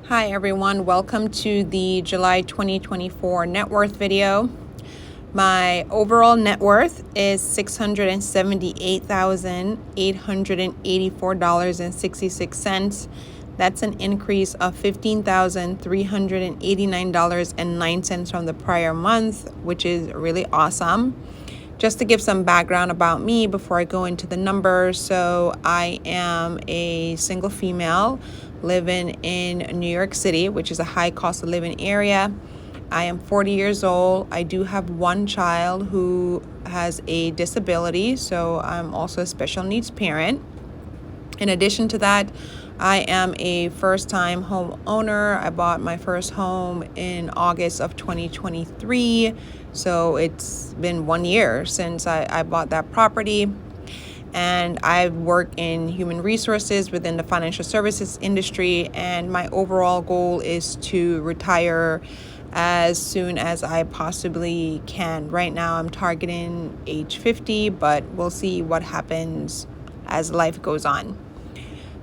Hi everyone, welcome to the July 2024 net worth video. My overall net worth is $678,884.66. That's an increase of $15,389.09 from the prior month, which is really awesome. Just to give some background about me before I go into the numbers. So I am a single female living in New York City, which is a high cost of living area. I am 40 years old. I do have one child who has a disability, so I'm also a special needs parent. In addition to that, I am a first-time home owner. I bought my first home in August of 2023. So it's been 1 year since I bought that property. And I work in human resources within the financial services industry. And my overall goal is to retire as soon as I possibly can. Right now, I'm targeting age 50, but we'll see what happens as life goes on.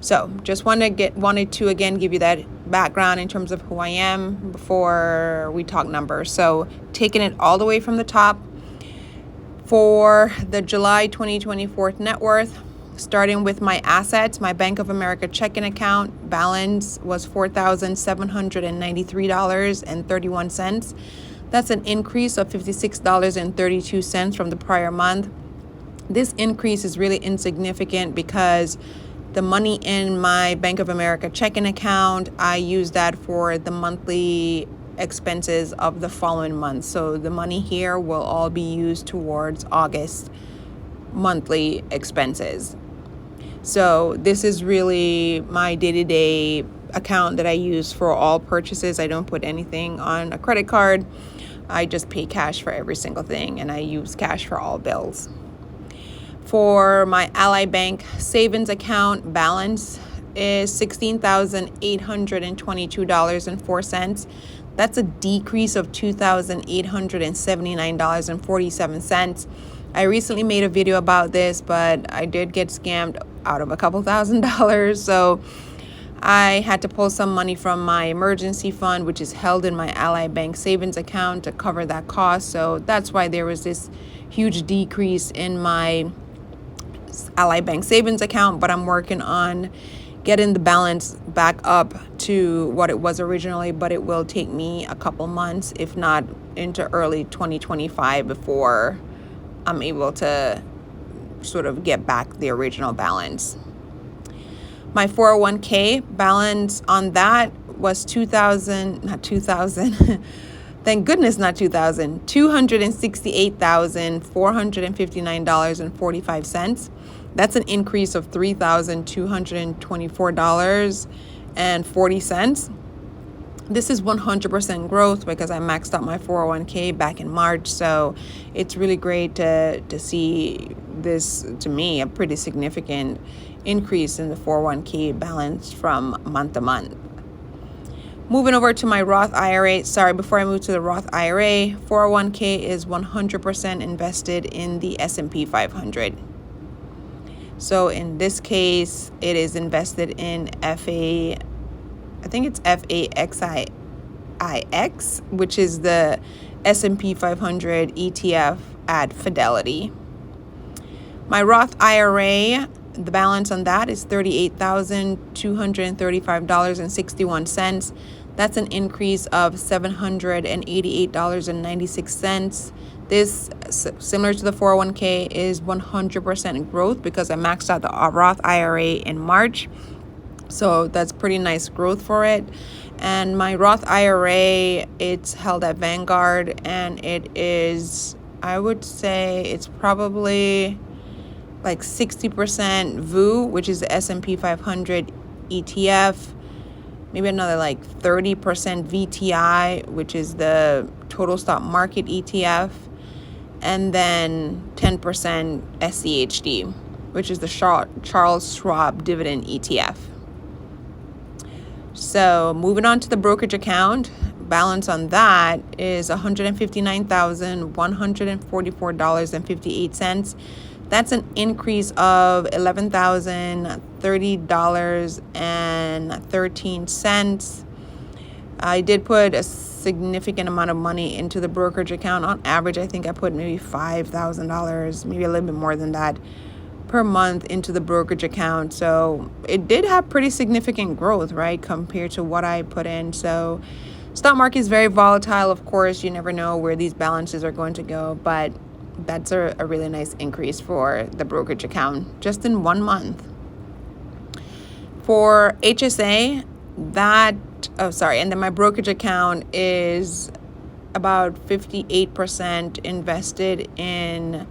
So just wanted to again give you that background in terms of who I am before we talk numbers. So taking it all the way from the top, for the July 2024 net worth, starting with my assets, my Bank of America checking account balance was $4,793.31. That's an increase of $56.32 from the prior month. This increase is really insignificant because the money in my Bank of America checking account, I use that for the monthly expenses of the following month. So the money here will all be used towards August monthly expenses. So this is really my day-to-day account that I use for all purchases. I don't put anything on a credit card. I just pay cash for every single thing, and I use cash for all bills. For my Ally Bank savings account, balance is $16,822.04. That's a decrease of $2,879.47. I recently made a video about this, but I did get scammed out of a couple $1,000s. So I had to pull some money from my emergency fund, which is held in my Ally Bank savings account, to cover that cost. So that's why there was this huge decrease in my Ally Bank savings account, but I'm working on getting the balance back up to what it was originally, but it will take me a couple months, if not into early 2025, before I'm able to sort of get back the original balance. My 401k balance on that was thank goodness not 2,000, $268,459.45. That's an increase of $3,224.40. This is 100% growth because I maxed out my 401k back in March. So it's really great to see this, to me, a pretty significant increase in the 401k balance from month to month. Moving over to my Roth IRA. Before I move to the Roth IRA, 401k is 100% invested in the S&P 500. So in this case, it is invested in FAXIX, which is the S&P 500 ETF at Fidelity. My Roth IRA, the balance on that is $38,235.61. That's an increase of $788.96. This, similar to the 401k, is 100% growth because I maxed out the Roth IRA in March. So that's pretty nice growth for it. And my Roth IRA, it's held at Vanguard, and it is, I would say it's probably like 60% VU, which is the S&P 500 ETF, maybe another like 30% VTI, which is the total stock market ETF, and then 10% SCHD, which is the Charles Schwab dividend ETF. So moving on to the brokerage account, balance on that is $159,144.58. That's an increase of $11,030.13. I did put a significant amount of money into the brokerage account. On average, I think I put maybe $5,000, maybe a little bit more than that per month into the brokerage account. So it did have pretty significant growth, right, compared to what I put in. So stock market is very volatile. Of course, you never know where these balances are going to go, but that's a really nice increase for the brokerage account just in 1 month. For HSA, and then my brokerage account is about 58% invested in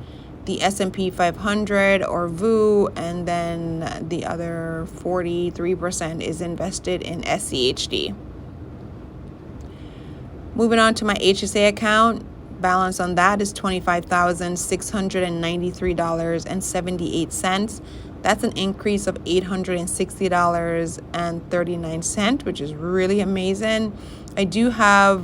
the S&P 500 or VU, and then the other 43% is invested in SCHD. Moving on to my HSA account, balance on that is $25,693.78. That's an increase of $860.39, which is really amazing. I do have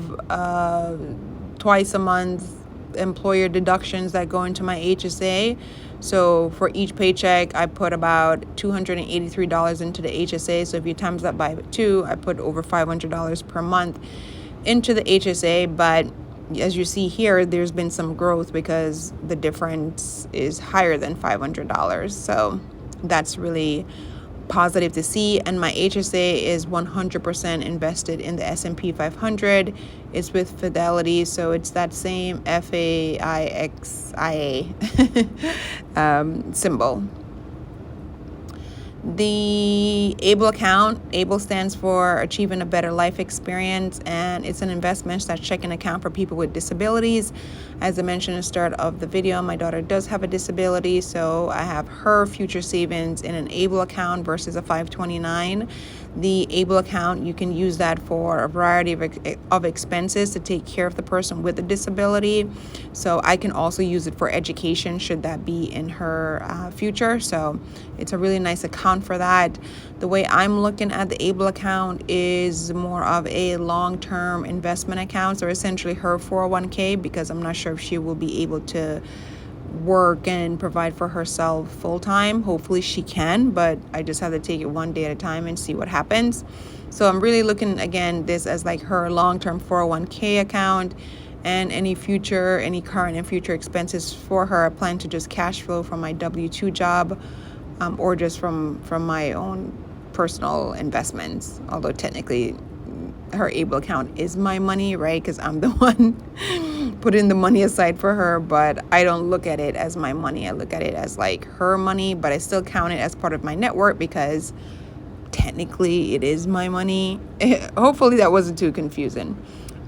twice a month employer deductions that go into my HSA. So for each paycheck, I put about $283 into the HSA. So if you times that by 2, I put over $500 per month into the HSA. But as you see here, there's been some growth because the difference is higher than $500. So that's really positive to see. And my HSA is 100% invested in the S&P 500. It's with Fidelity, so it's that same FAIXIA symbol. The ABLE account, ABLE stands for Achieving a Better Life Experience, and it's an investment/checking account for people with disabilities. As I mentioned at the start of the video, my daughter does have a disability, so I have her future savings in an ABLE account versus a 529. The ABLE account, you can use that for a variety of expenses to take care of the person with a disability. So I can also use it for education should that be in her future. So it's a really nice account for that. The way I'm looking at the ABLE account is more of a long-term investment account, or essentially her 401k, because I'm not sure if she will be able to work and provide for herself full-time. Hopefully she can, but I just have to take it one day at a time and see what happens. So I'm really looking, again, this as like her long-term 401k account, and any current and future expenses for her, I plan to just cash flow from my W-2 job, or just from my own personal investments, although technically her ABLE account is my money, right? Because I'm the one putting the money aside for her, but I don't look at it as my money. I look at it as like her money, but I still count it as part of my net worth because technically it is my money. Hopefully that wasn't too confusing.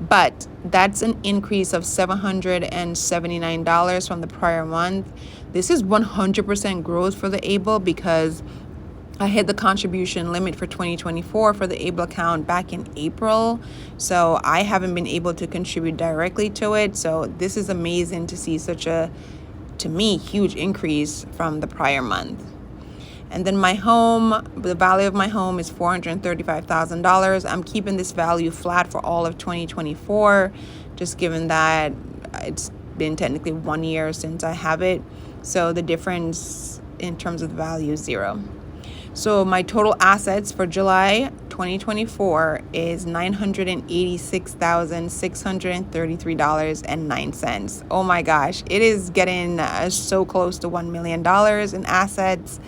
But that's an increase of $779 from the prior month. This is 100% growth for the ABLE because I hit the contribution limit for 2024 for the ABLE account back in April. So I haven't been able to contribute directly to it. So this is amazing to see such a, to me, huge increase from the prior month. And then my home, the value of my home is $435,000. I'm keeping this value flat for all of 2024, just given that it's been technically 1 year since I have it. So the difference in terms of the value is 0. So my total assets for July 2024 is $986,633.09. Oh my gosh, it is getting so close to $1 million in assets.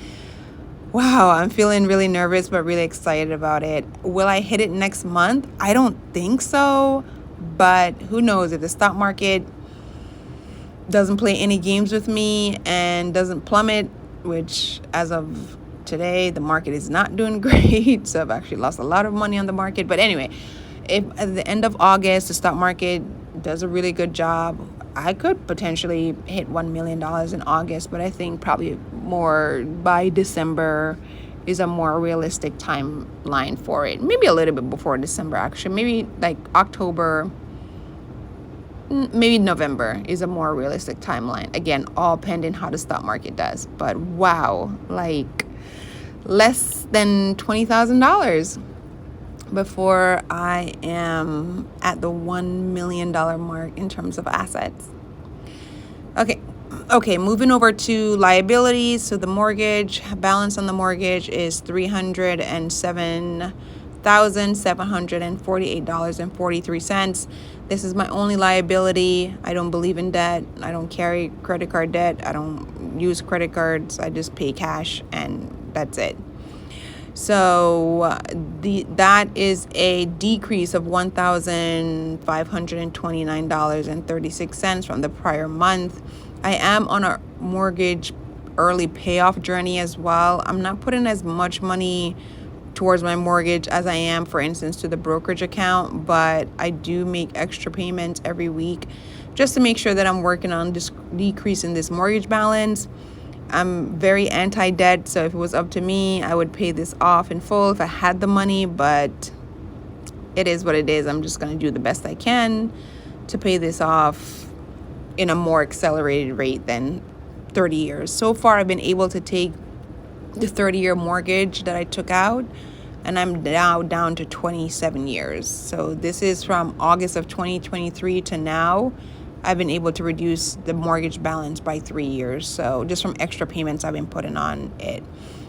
Wow, I'm feeling really nervous, but really excited about it. Will I hit it next month? I don't think so, but who knows? If the stock market doesn't play any games with me and doesn't plummet, which as of today, the market is not doing great. So I've actually lost a lot of money on the market. But anyway, if at the end of August, the stock market does a really good job, I could potentially hit $1 million in August, but I think probably more by December is a more realistic timeline for it. Maybe a little bit before December, actually. Maybe like October, maybe November is a more realistic timeline. Again, all pending how the stock market does. But wow, like less than $20,000 before I am at the $1 million mark in terms of assets. Okay, moving over to liabilities. So the mortgage balance on the mortgage is $307,000. $1,748.43. This is my only liability. I don't believe in debt. I don't carry credit card debt. I don't use credit cards. I just pay cash and that's it. So that is a decrease of $1,529.36 from the prior month. I am on a mortgage early payoff journey as well. I'm not putting as much money towards my mortgage as I am, for instance, to the brokerage account, but I do make extra payments every week just to make sure that I'm working on decreasing this mortgage balance. I'm very anti-debt, so if it was up to me, I would pay this off in full if I had the money, but it is what it is. I'm just going to do the best I can to pay this off in a more accelerated rate than 30 years. So far, I've been able to take the 30-year mortgage that I took out, and I'm now down to 27 years. So this is from August of 2023 to now. I've been able to reduce the mortgage balance by 3 years. So just from extra payments I've been putting on it.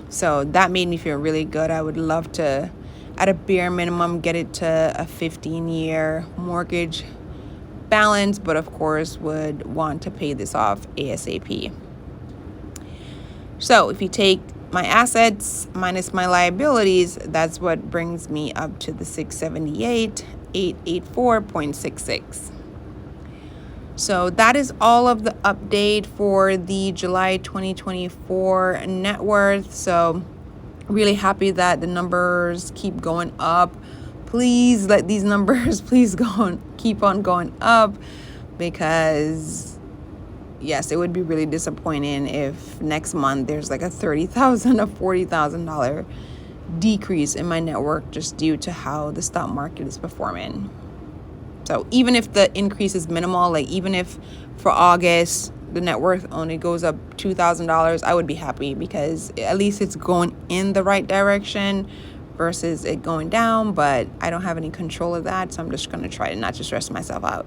So that made me feel really good. I would love to, at a bare minimum, get it to a 15-year mortgage balance, but of course would want to pay this off ASAP. So if you take my assets minus my liabilities, that's what brings me up to the 678,884.66. So that is all of the update for the July 2024 net worth. So really happy that the numbers keep going up. Please let these numbers keep on going up, because yes, it would be really disappointing if next month there's like a $30,000 or $40,000 decrease in my net worth just due to how the stock market is performing. So even if the increase is minimal, like even if for August the net worth only goes up $2,000, I would be happy, because at least it's going in the right direction versus it going down. But I don't have any control of that, so I'm just going to try to not to stress myself out.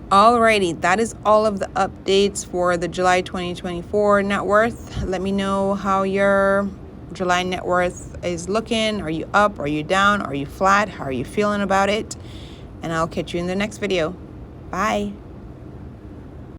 Alrighty, that is all of the updates for the July 2024 net worth. Let me know how your July net worth is looking. Are you up? Are you down? Are you flat? How are you feeling about it? And I'll catch you in the next video. Bye.